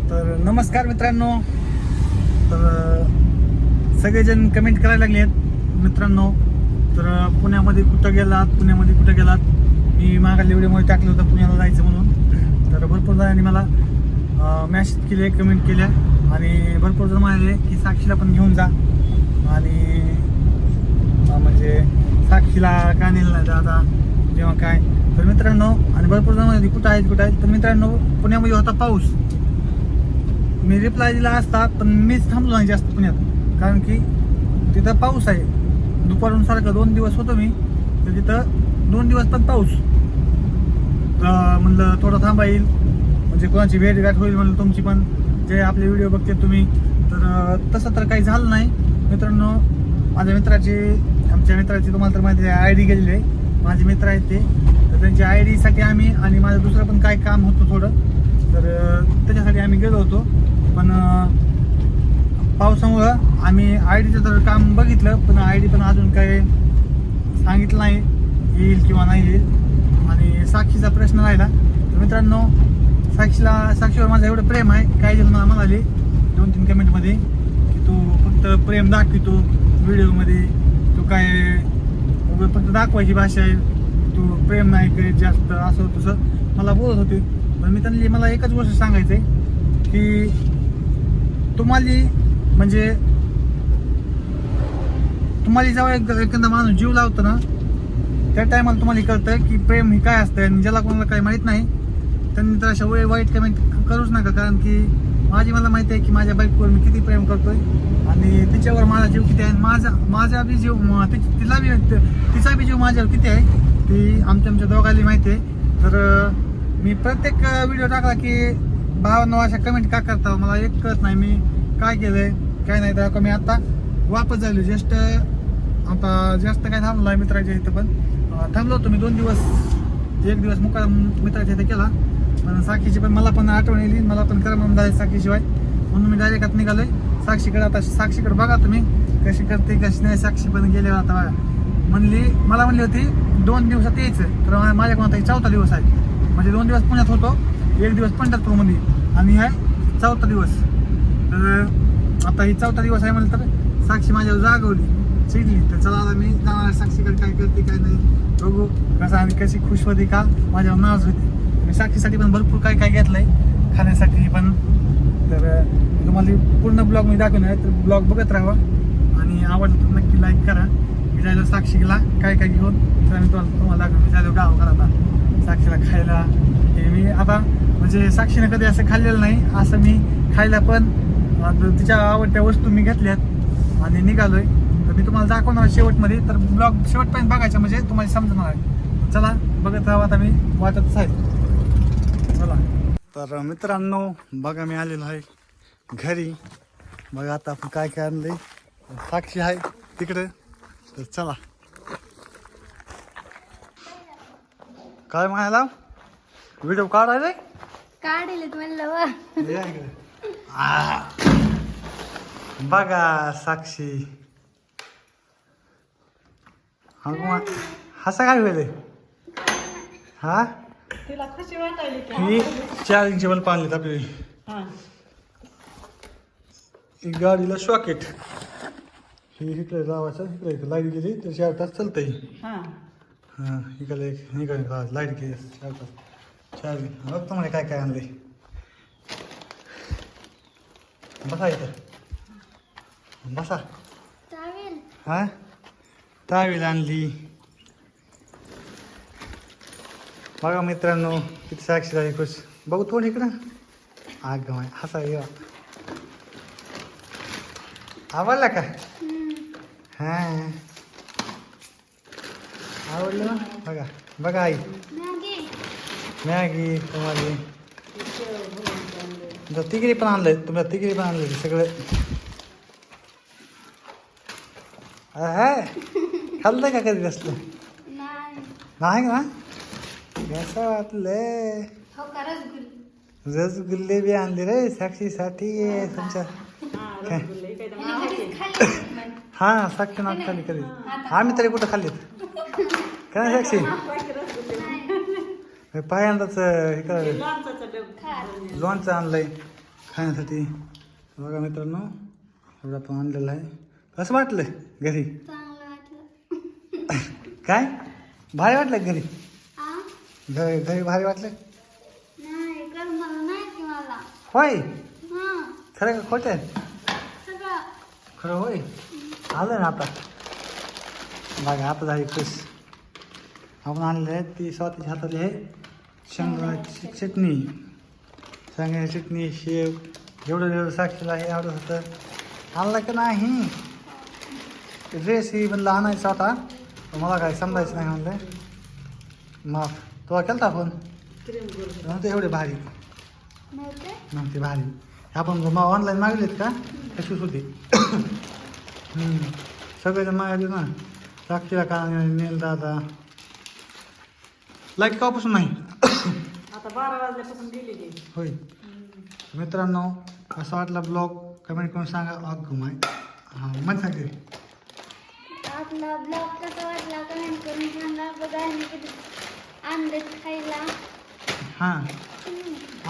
तर नमस्कार मित्रांनो. तर सगळेजण कमेंट करायला लागले आहेत मित्रांनो. तर पुण्यामध्ये कुठं गेलात. मी मागल्या व्हिडिओमध्ये टाकलं होतं पुण्याला जायचं म्हणून. तर भरपूर जणांनी मला मॅसेज केले, कमेंट केल्या आणि भरपूर जण म्हणाले की साक्षीला पण घेऊन जा. आणि म्हणजे साक्षीला का नेलं नाही दादा जेव्हा काय. तर मित्रांनो आणि भरपूर जण म्हणाले कुठं आहेत. तर मित्रांनो पुण्यामध्ये होता पाऊस. मी रिप्लाय दिला असता पण मीच थांबलो नाही जास्त पुण्यात, कारण की तिथं पाऊस आहे. दुपारून सारखं 2 दिवस होतो मी, तर तिथं 2 दिवस पण पाऊस. म्हणलं थोडं थांबा येईल म्हणजे कोणाची भेटघाट होईल म्हणलं तुमची पण, जे आपले व्हिडिओ बघते तुम्ही. तर तसं तर काही झालं नाही मित्रांनो. आमच्या मित्राची तुम्हाला तर माहिती आहे ID गेलेली आहे. माझे मित्र आहेत ते, तर त्यांची ID साठी आम्ही आणि माझं दुसरं पण काही काम होतं थोडं, तर त्याच्यासाठी आम्ही गेलो होतो. पण पावसामुळं आम्ही ID तर काम बघितलं, पण ID पण अजून काही सांगितलं नाही येईल किंवा नाही येईल. आणि साक्षीचा प्रश्न राहिला. तर मित्रांनो साक्षीवर माझं एवढं प्रेम आहे. काही जण मला म्हणाले 2-3 कमेंटमध्ये की तू फक्त प्रेम दाखवितो व्हिडिओमध्ये, तू काय फक्त दाखवायची भाषा आहे, तू प्रेम नाही करीत जास्त, असं तसं मला बोलत होते. पण मी त्यांनी मला एकच गोष्ट सांगायचं आहे की तुम्हाला जेव्हा एखादा माणूस जीव लावतो ना, त्या टायमाला तुम्हाला कळतं की प्रेम ही काय असतं. आणि ज्याला कोणाला काही माहीत नाही त्यांनी तर अशा वाईट कमेंट करूच नका, कारण की मला माहिती आहे की माझ्या बाईकवर मी किती प्रेम करतोय आणि तिच्यावर माझा जीव किती आहे. माझा बी जीव तिचा बी जीव माझ्यावर किती आहे ती आमच्या दोघांनी माहिती आहे. तर मी प्रत्येक व्हिडिओ टाकला की भावांनो अशा कमेंट का करता, मला एक कळत नाही मी काय केलंय काय नाही. तर मी आता वापस झालो जास्त काय थांबलो आहे मित्राच्या इथं. पण थांबलो होतो मी 2 दिवस, 1 दिवस मुक्काम मित्राच्या इथे केला. पण साक्षीची पण मला पण आठवण येईल, मला पण करा म्हणून जायचं साक्षीशिवाय, म्हणून मी डायरेक्ट निघालोय साक्षीकडे. आता साक्षीकडे बघा तुम्ही कशी करते कशी नाही. साक्षी पण गेले आता बघा, मला म्हणली होती 2 दिवसात यायचं. तर माझ्याकडून आता 4था दिवस आहे. म्हणजे 2 दिवस पुण्यात होतो, 1 दिवस पंढरपूरमध्ये आणि हा 4था दिवस. तर आता ही 4था दिवस आहे म्हणलं तर साक्षी माझ्यावर जागवली, चिडली. तर चला आता मी जाणार साक्षीकडे, काय करते काय नाही बघू कसं. आणि कशी खुश होती का माझ्यावर नाराज होती. मी साक्षीसाठी पण भरपूर काय घेतलंय खाण्यासाठी पण. तर तुम्हाला पूर्ण ब्लॉग मी दाखवणार आहे, तर ब्लॉग बघत राहा आणि आवडलं तर नक्की लाईक करा. मी जायलो साक्षीला काय घेऊन, तर मी तुम्हाला दाखवतो. मी जायलो गावाकडे आता साक्षीला खायला. हे मी आता म्हणजे साक्षीने कधी असं खाल्लेलं नाही, असं मी खायला पण तिच्या आवडत्या वस्तू मी घेतल्यात आणि निघालोय. तर मी तुम्हाला दाखवणार शेवटमध्ये, तर ब्लॉग शेवटपर्यंत बघायचं म्हणजे तुम्हाला समजणार आहे. चला बघत राहा, आता मी वाटतच आहे. चला. तर मित्रांनो बघा मी आलेलो आहे घरी. बघा आता आपण काय आणलंय. साक्षी आहे तिकडे, तर चला. काय म्हणाला व्हिडिओ काढायला बघा साक्षी हसा काय वेळ हा. तिला खुशी वाटायली ही चार्जिंगचे बल्ब आणलेत आपली. गाडीला शॉकेट ही इकडे लावायचं, इकडे लाईट गेली तर 4 तास चालतंय. हां इकडे लाईट गेली 4 तास चार्जिंग. बघ तुम्हाला काय आणलंय. बसा इथं बसा. हा तावील आणली. बघा मित्रांनो किती साक्षी झाली खुश. बघू थोडी इकडं आग माय हसा ये. आवडला का. हां आवडलं ना. बघा आई मॅगी तुम्हाला तिघी पण आणलंय, तुम्हाला तिघी पण आणलंय सगळं. खाल्लं का कधी असलं नाही ना. कसं वाटलंय. रसगुल्ले बी आणले रे साक्षीसाठी तुमच्या. हा साक्षी ना खाली कधी आम्ही तरी कुठं खाल्लीत काय साक्षी. पहिल्यांदाच हे लोणचं आणलंय खाण्यासाठी. बघा मित्रांनो, एवढं आपण आणलेलं आहे. कसं वाटलं घरी? चांगलं वाटलं. काय भारी वाटलं घरी? आ? घरी घरी भारी वाटलं? नाही करमलं नाही की मला. होय, हां खरं का खोटं? सगळं. खरं होय. आलं ना आता. बघा आता झाली खुश. आपण आणले आहे ती स्वतःच्या हातातली आहे शेंगदाण्याची चटणी. शेंगदाण्याची चटणी, शेव. एवढं साक्षीला हे आवडत होतं. आणलं की नाही ड्रेस ही म्हणलं आणायचा होता, पण मला काय समजायचं नाही म्हणलं. मग तुला केलता फोन नव्हते एवढे भारी नव्हते? नव्हते भारी. आपण ऑनलाईन मागलेत का तशीच होती. सगळेजण मागायचे ना. साक्षीला का नेल दादा लाईट कापासून नाही. आता 12 वाजल्यापासून गेलेली. होय मित्रांनो, कसा वाटला ब्लॉग कमेंट करून सांगा. माय हां मग सांगते. आपला ब्लॉग कसा वाटला कमेंट करून सांगा. बघा मी कधी आणले खायला. हां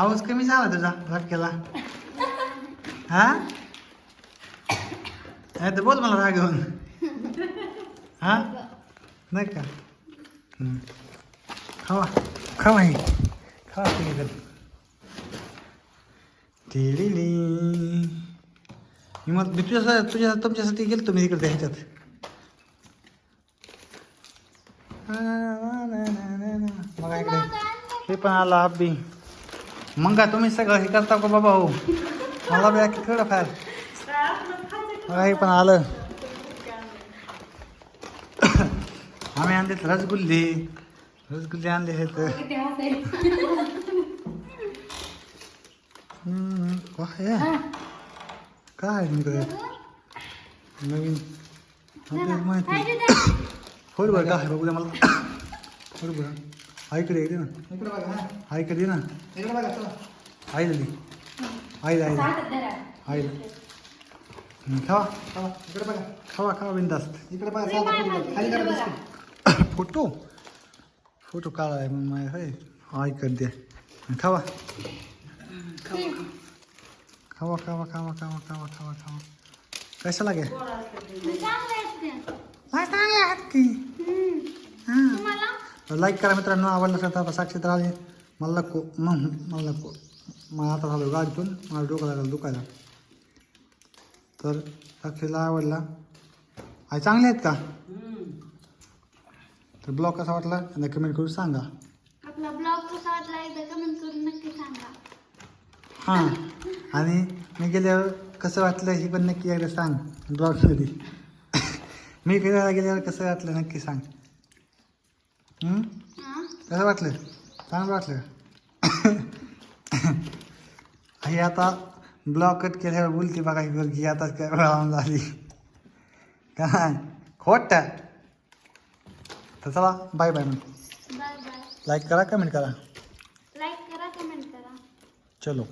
आवाज कमी झाला तुझा झटक्याला. हां नाही तर बोल मला राग घेऊन. हां नाही का? खावा खावा हे खावा तुम्ही तर. मी मग मी तुमच्यासाठी गेलतो मी तिकडे ह्याच्यात. मग इकडे हे पण आलं अब्बी. मग का तुम्ही सगळं हे करता का बाबा? हो मला बी की थोडं फार. मग हे पण आलं. आम्ही आणलेत रसगुल्ले. रसगुल्ले आणले आहेत. काय आहे नवीन माहिती होय बरं. काय बघू द्या मला. बरोबर आईकडे येते ना. इकडे बघा. आईकडे ना. इकडे बघा. चला आई दिली. आई आई आई खावा खावा. इकडे बघा. खावा खावा बिंदास्त. इकडे बघा. फोटो फोटो काढा आहे मग माझ्या. होय आईकडे द्या. खावा खावा खावा खावा खावा खावा खावा खावा. कशा लागे? लाईक करा मित्रांनो. आवडलं असेल तर साक्षी तर आले. मला नको मला नको. मला आता झालो गाडीतून. मला डोकं लागलं दुखायला. तर साक्षीला आवडला. आई चांगले आहेत का? तर ब्लॉग कसा वाटला एकदा कमेंट करून सांगा. आपला ब्लॉग कसा वाटला एकदा कमेंट करून नक्की सांगा. हां आणि मी गेल्यावर कसं वाटलं हे पण नक्की एकदा सांग ब्लॉगमध्ये. मी फिरायला गेल्यावर कसं वाटलं नक्की सांग. कसं वाटलं? चांगलं वाटलं का? हे आता ब्लॉग कट केल्यावर बोलते बघा ही मुलगी आता काय वेळा झाली काय खोटं. तर चला बाय बाय. मग बाय बाय. लाईक करा कमेंट करा. लाईक करा कमेंट करा. चलो.